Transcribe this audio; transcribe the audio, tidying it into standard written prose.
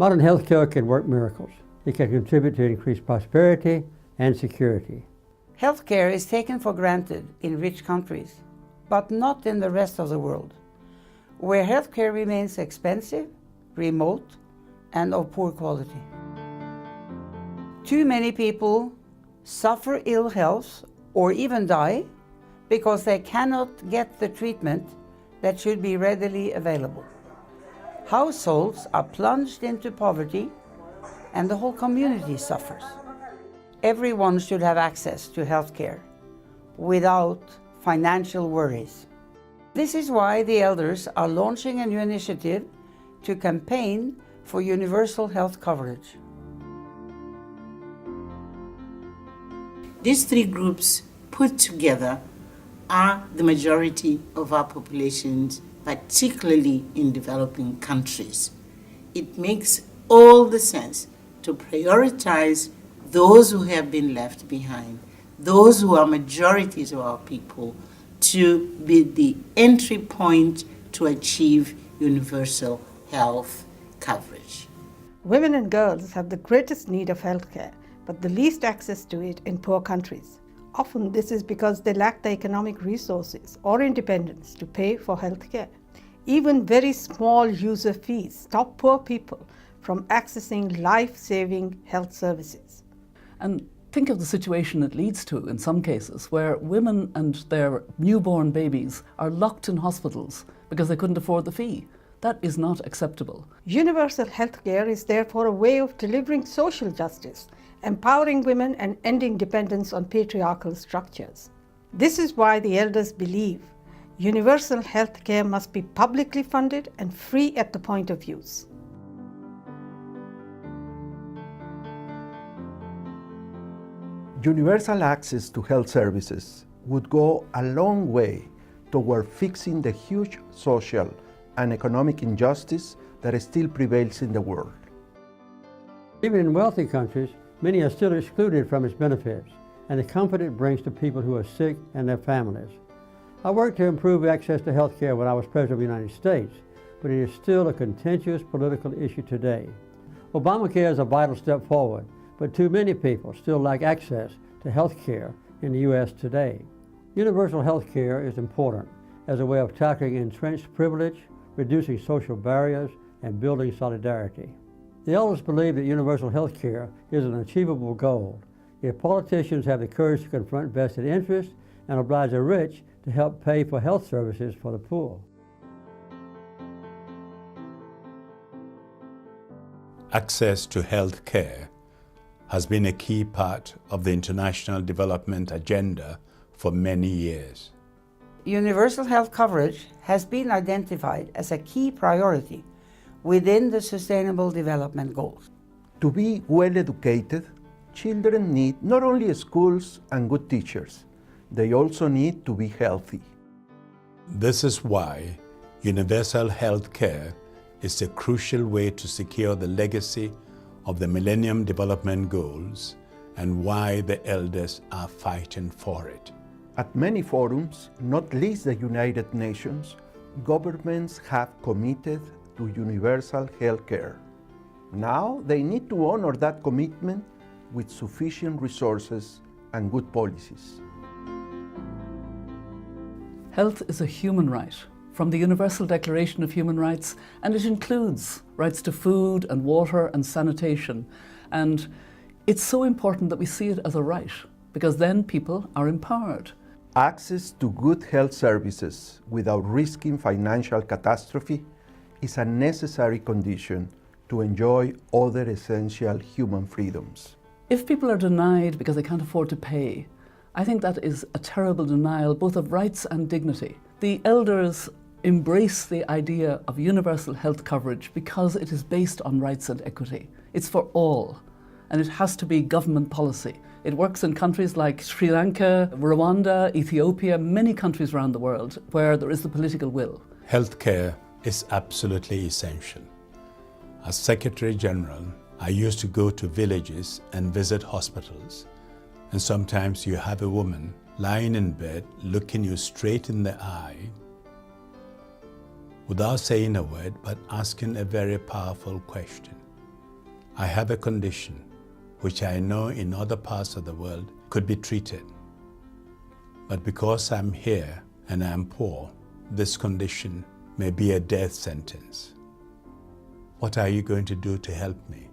Modern healthcare can work miracles. It can contribute to increased prosperity and security. Healthcare is taken for granted in rich countries, but not in the rest of the world, where healthcare remains expensive, remote, and of poor quality. Too many people suffer ill health or even die because they cannot get the treatment that should be readily available. Households are plunged into poverty and the whole community suffers. Everyone should have access to healthcare without financial worries. This is why the elders are launching a new initiative to campaign for universal health coverage. These three groups put together are the majority of our populations, particularly in developing countries. It makes all the sense to prioritize those who have been left behind, those who are majorities of our people, to be the entry point to achieve universal health coverage. Women and girls have the greatest need of healthcare, but the least access to it in poor countries. Often this is because they lack the economic resources or independence to pay for healthcare. Even very small user fees stop poor people from accessing life-saving health services. And think of the situation it leads to in some cases where women and their newborn babies are locked in hospitals because they couldn't afford the fee. That is not acceptable. Universal healthcare is therefore a way of delivering social justice, empowering women and ending dependence on patriarchal structures. This is why the elders believe universal healthcare must be publicly funded and free at the point of use. Universal access to health services would go a long way toward fixing the huge social and economic injustice that still prevails in the world. Even in wealthy countries, many are still excluded from its benefits and the comfort it brings to people who are sick and their families. I worked to improve access to health care when I was President of the United States, but it is still a contentious political issue today. Obamacare is a vital step forward, but too many people still lack access to health care in the U.S. today. Universal health care is important as a way of tackling entrenched privilege, reducing social barriers, and building solidarity. The elders believe that universal health care is an achievable goal if politicians have the courage to confront vested interests and oblige the rich to help pay for health services for the poor. Access to health care has been a key part of the international development agenda for many years. Universal health coverage has been identified as a key priority within the Sustainable Development Goals. To be well educated, children need not only schools and good teachers, they also need to be healthy. This is why universal health care is a crucial way to secure the legacy of the Millennium Development Goals and why the elders are fighting for it. At many forums, not least the United Nations, governments have committed to universal health care. Now they need to honor that commitment with sufficient resources and good policies. Health is a human right from the Universal Declaration of Human Rights, and it includes rights to food and water and sanitation. And it's so important that we see it as a right, because then people are empowered. Access to good health services without risking financial catastrophe is a necessary condition to enjoy other essential human freedoms. If people are denied because they can't afford to pay, I think that is a terrible denial both of rights and dignity. The elders embrace the idea of universal health coverage because it is based on rights and equity. It's for all, and it has to be government policy. It works in countries like Sri Lanka, Rwanda, Ethiopia, many countries around the world where there is the political will. Healthcare is absolutely essential. As Secretary General, I used to go to villages and visit hospitals. And sometimes you have a woman lying in bed, looking you straight in the eye, without saying a word, but asking a very powerful question. I have a condition which I know in other parts of the world could be treated. But because I'm here and I'm poor, this condition may be a death sentence. What are you going to do to help me?